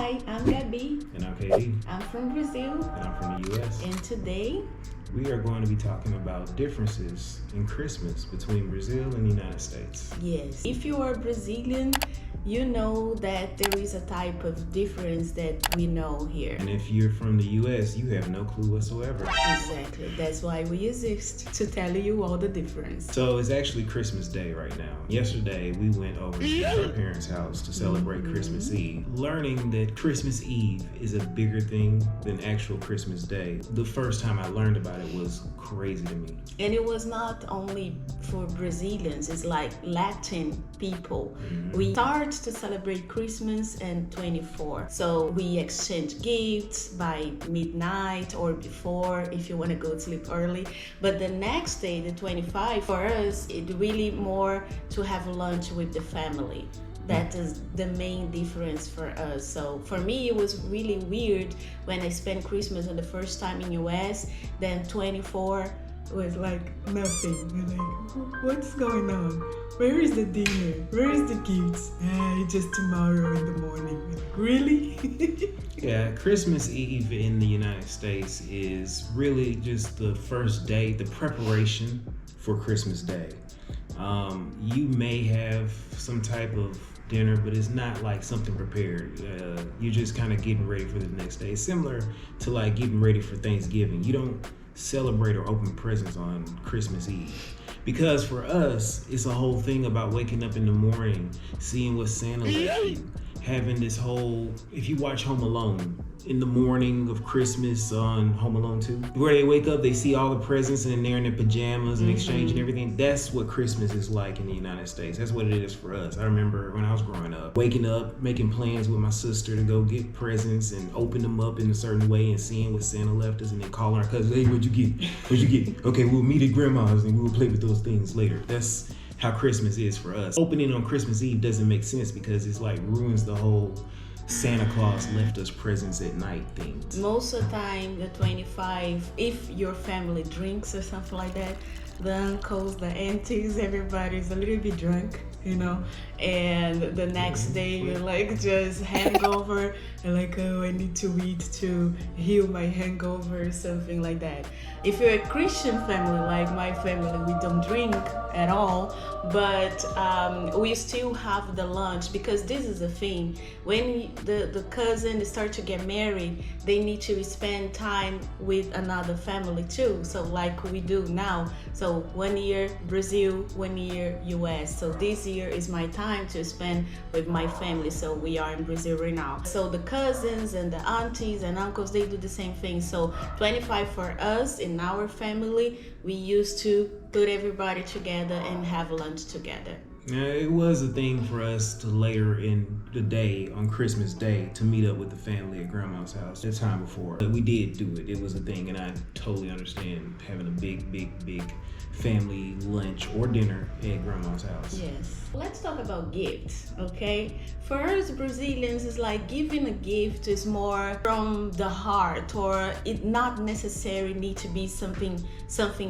Hi, I'm Gabby. And I'm Katie. I'm from Brazil. And I'm from the U.S. And today, we are going to be talking about differences in Christmas between Brazil and the United States. yes, if you are Brazilian, you know that there is a type of difference that we know here. And if you're from the U.S., you have no clue whatsoever. Exactly. That's why we exist, to tell you all the difference. So it's actually Christmas Day right now. Yesterday, we went over to our parents' house to celebrate Christmas Eve, learning that Christmas Eve is a bigger thing than actual Christmas Day. The first time I learned about it was crazy to me. And it was not only for Brazilians, it's like Latin people. We start to celebrate Christmas and 24. So we exchange gifts by midnight or before if you want to go to sleep early. But the next day, the 25, for us, it really more to have lunch with the family. That is the main difference for us. So for me, it was really weird when I spent Christmas on the first time in US, then 24 was like nothing. We're like, what's going on? Where is the dinner? Where is the gifts? It's just tomorrow in the morning. Like, really? Yeah, Christmas Eve in the United States is really just the first day, the preparation for Christmas Day. You may have some type of dinner, but it's not like something prepared. You're just kind of getting ready for the next day. It's similar to like getting ready for Thanksgiving. You don't celebrate or open presents on Christmas Eve. Because for us, it's a whole thing about waking up in the morning, seeing what Santa left you, having this whole, if you watch Home Alone, in the morning of Christmas on Home Alone 2, where they wake up, they see all the presents and they're in their pajamas and exchanging everything. That's what Christmas is like in the United States. That's what it is for us. I remember when I was growing up, waking up, making plans with my sister to go get presents and open them up in a certain way and seeing what Santa left us and then calling our cousins, hey, what'd you get? What'd you get? Okay, we'll meet at grandma's and we'll play with those things later. That's how Christmas is for us. Opening on Christmas Eve doesn't make sense because it's like ruins the whole Santa Claus left us presents at night things. Most of the time, the 25, if your family drinks or something like that, the uncles, the aunties, everybody's a little bit drunk, you know, and the next day you're like just hangover and like, oh, I need to eat to heal my hangover, something like that. If you're a Christian family like my family, we don't drink at all, but we still have the lunch because this is the thing. When the cousins start to get married, they need to spend time with another family too. So like we do now. So 1 year Brazil, 1 year US. So this year is my time to spend with my family. So we are in Brazil right now. So the cousins and the aunties and uncles, they do the same thing. So 25 for us in our family, we used to put everybody together and have lunch together. Yeah, it was a thing for us to later in the day on Christmas Day to meet up with the family at grandma's house the time before. But we did do it. It was a thing, and I totally understand having a big family lunch or dinner at grandma's house. Yes. Let's talk about gifts, okay? For us Brazilians, it's like giving a gift is more from the heart, or it not necessarily need to be something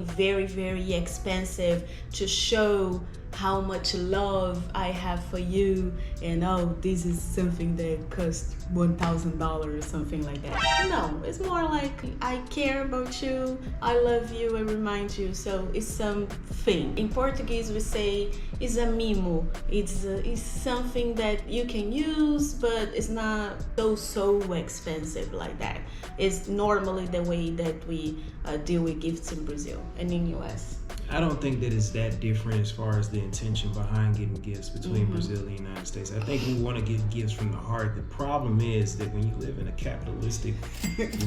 very expensive to show how much love I have for you, and oh, this is something that costs $1,000 or something like that. No, it's more like I care about you, I love you, I remind you. So it's something. In Portuguese we say it's a mimo. It's something that you can use, but it's not so expensive like that. It's normally the way that we deal with gifts in Brazil and in US. I don't think that it's that different as far as the intention behind getting gifts between Brazil and the United States. I think we want to give gifts from the heart. The problem is that when you live in a capitalistic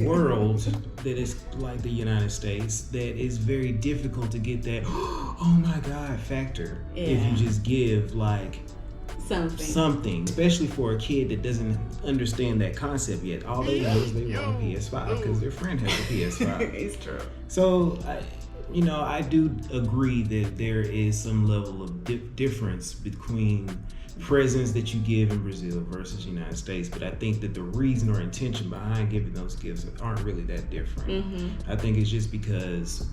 world that is like the United States, that it's very difficult to get that, oh my God, factor. If you just give like something, especially for a kid that doesn't understand that concept yet. All they know is they want a PS5 because their friend has a PS5. It's true. So, I do agree that there is some level of difference between presents that you give in Brazil versus United States, but I think that the reason or intention behind giving those gifts aren't really that different. I think it's just because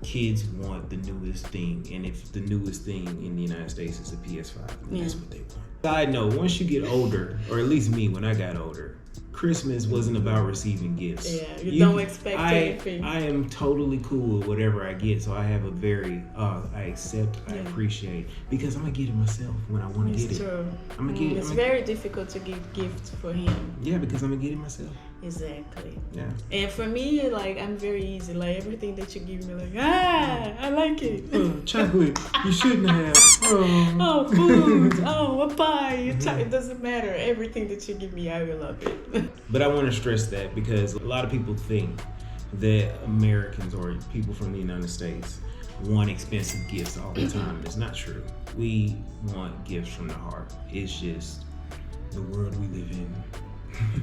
kids want the newest thing, and if the newest thing in the United States is a PS5, that's what they want. Side note, once you get older, or at least me when I got older, Christmas wasn't about receiving gifts. Yeah, you don't expect anything. I am totally cool with whatever I get, so I have a very, I accept, I appreciate, because I'm going to get it myself when I want to get it. It's true. I'm gonna get it. It's very difficult to give gifts for him. Yeah, because I'm going to get it myself. Exactly. Yeah. And for me, like, I'm very easy. Like, everything that you give me, like, I like it. Chocolate, you shouldn't have. Oh, food. Oh, a pie. It doesn't matter. Everything that you give me, I will love it. But I want to stress that because a lot of people think that Americans or people from the United States want expensive gifts all the time. It's not true. We want gifts from the heart. It's just the world we live in.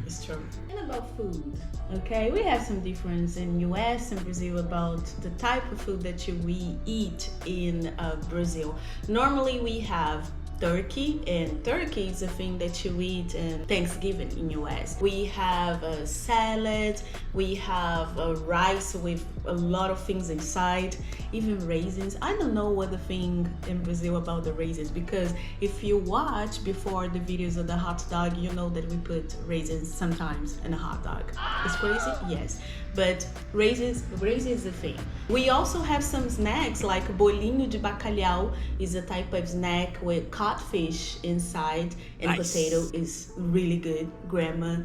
It's true. And about food, okay? We have some difference in US and Brazil about the type of food that we eat in Brazil. Normally we have turkey, and turkey is a thing that you eat in Thanksgiving in US. We have a salad, we have a rice with a lot of things inside, even raisins. I don't know what the thing in Brazil about the raisins, because if you watch before the videos of the hot dog, you know that we put raisins sometimes in a hot dog. It's crazy? Yes. But raisins is a thing. We also have some snacks like bolinho de bacalhau is a type of snack with codfish inside, and potato is really good. Grandma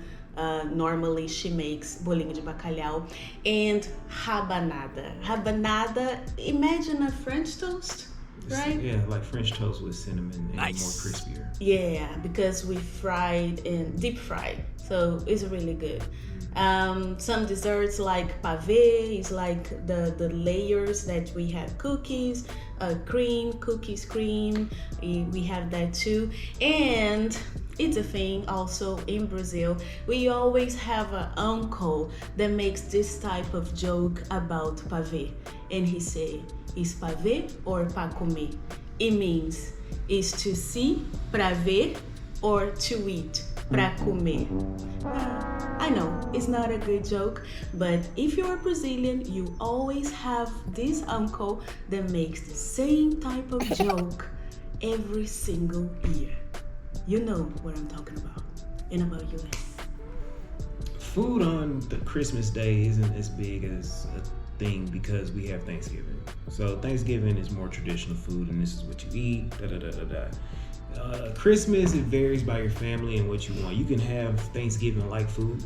normally she makes bolinho de bacalhau. And rabanada. Rabanada, imagine a French toast, right? Yeah, like French toast with cinnamon and more crispier. Yeah, because we fried and deep fried, so it's really good. Some desserts like pavê is like the layers that we have cookies, cream, we have that too. And it's a thing also in Brazil. We always have an uncle that makes this type of joke about pavê, and he say, is pavê or pra comer? It means is to see, pra ver, or to eat, pra comer. I know it's not a good joke, but if you're Brazilian, you always have this uncle that makes the same type of joke every single year. You know what I'm talking about. And about US. Food on the Christmas day isn't as big as a thing because we have Thanksgiving. So Thanksgiving is more traditional food, and this is what you eat. Christmas, it varies by your family and what you want. You can have Thanksgiving-like food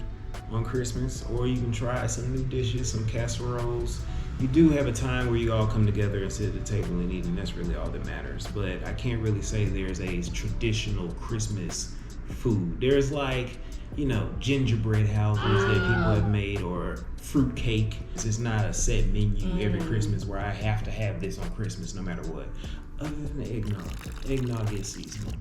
on Christmas, or you can try some new dishes, some casseroles. You do have a time where you all come together and sit at the table and eat, and that's really all that matters. But I can't really say there's a traditional Christmas food. There's like, gingerbread houses that people have made, or fruit cake. It's not a set menu every Christmas where I have to have this on Christmas no matter what. Other than the eggnog. Eggnog is seasonal.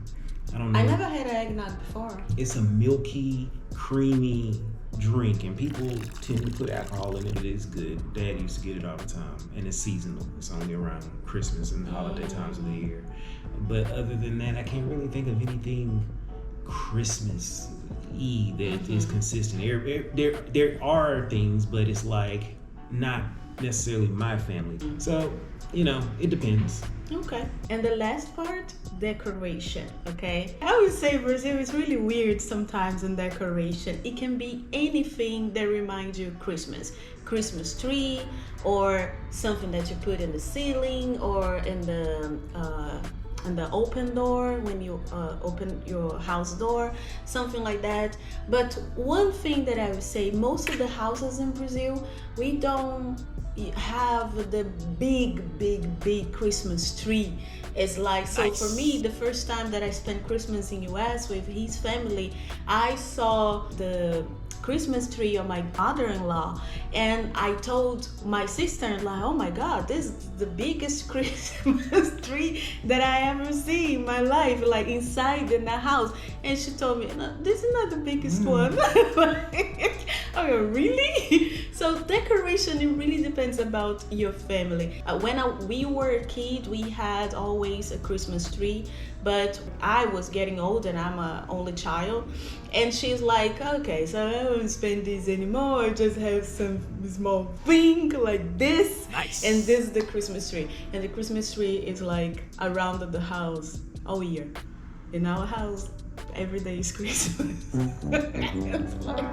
I don't know. I never had an eggnog before. It's a milky, creamy drink, and people tend to put alcohol in it. It is good. Dad used to get it all the time, and it's seasonal. It's only around Christmas and the holiday times of the year. But other than that, I can't really think of anything Christmas-y that is consistent. There are things, but it's like not necessarily my family. So, it depends. Okay. And the last part, decoration, okay? I would say Brazil is really weird sometimes in decoration. It can be anything that reminds you of Christmas. Christmas tree, or something that you put in the ceiling, or in the open door when you open your house door, something like that. But one thing that I would say, most of the houses in Brazil, we don't have the big Christmas tree. It's like, so for me, the first time that I spent Christmas in US with his family, I saw the Christmas tree of my mother-in-law, and I told my sister-in-law, oh my god, this is the biggest Christmas tree that I ever see in my life, like inside in the house. And she told me, no, this is not the biggest one. Oh, really? So decoration, it really depends about your family. When we were a kid, we had always a Christmas tree, but I was getting old and I'm an only child, and she's like, okay, so I don't spend this anymore, I just have some small thing like this. Nice. And this is the Christmas tree, and the Christmas tree is like around the house all year. In our house, every day is Christmas. It's like,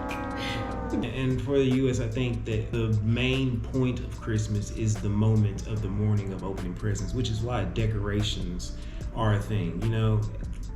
And for the U.S., I think that the main point of Christmas is the moment of the morning of opening presents, which is why decorations are a thing. You know,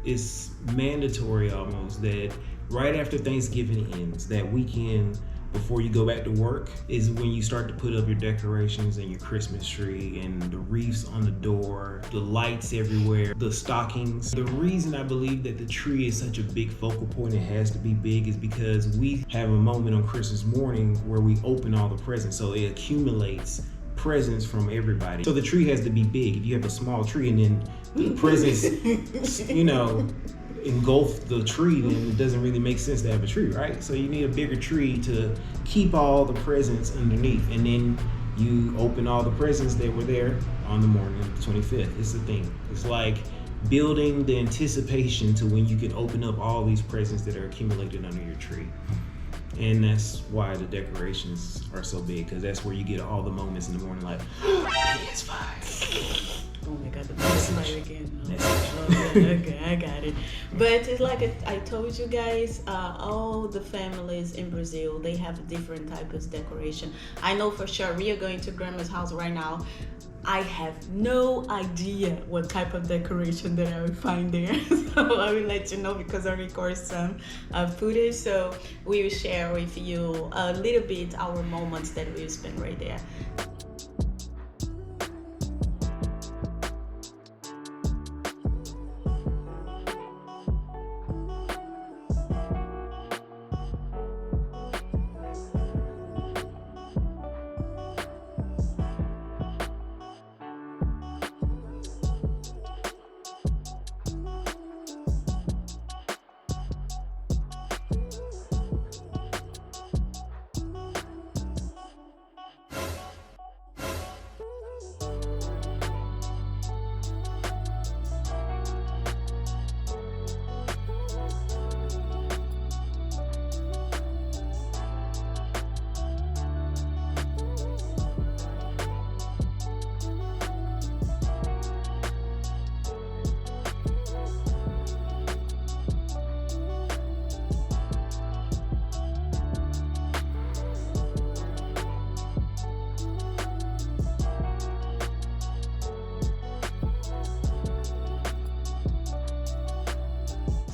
it's mandatory almost that right after Thanksgiving ends, that weekend before you go back to work is when you start to put up your decorations and your Christmas tree and the wreaths on the door, the lights everywhere, the stockings. The reason I believe that the tree is such a big focal point, it has to be big, is because we have a moment on Christmas morning where we open all the presents, so it accumulates presents from everybody. So the tree has to be big. If you have a small tree and then the presents, you know, engulf the tree, then it doesn't really make sense to have a tree, right? So you need a bigger tree to keep all the presents underneath, and then you open all the presents that were there on the morning of the 25th. It's the thing. It's like building the anticipation to when you can open up all these presents that are accumulated under your tree. And that's why the decorations are so big, because that's where you get all the moments in the morning like, PS5. oh my God, the PS5 again. Message. Oh, yeah, okay, I got it. But it's like I told you guys, all the families in Brazil, they have different types of decoration. I know for sure we are going to grandma's house right now. I have no idea what type of decoration that I will find there. So I will let you know because I record some footage. So we will share with you a little bit our moments that we spend right there.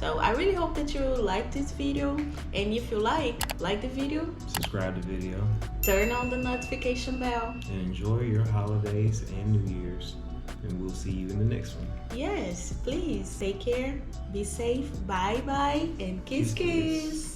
So I really hope that you like this video, and if you like the video, Subscribe to the video turn on the notification bell. and enjoy your holidays and New Year's. And we'll see you in the next one. Yes, please take care, be safe, bye bye, and kiss Kiss, kiss. kiss.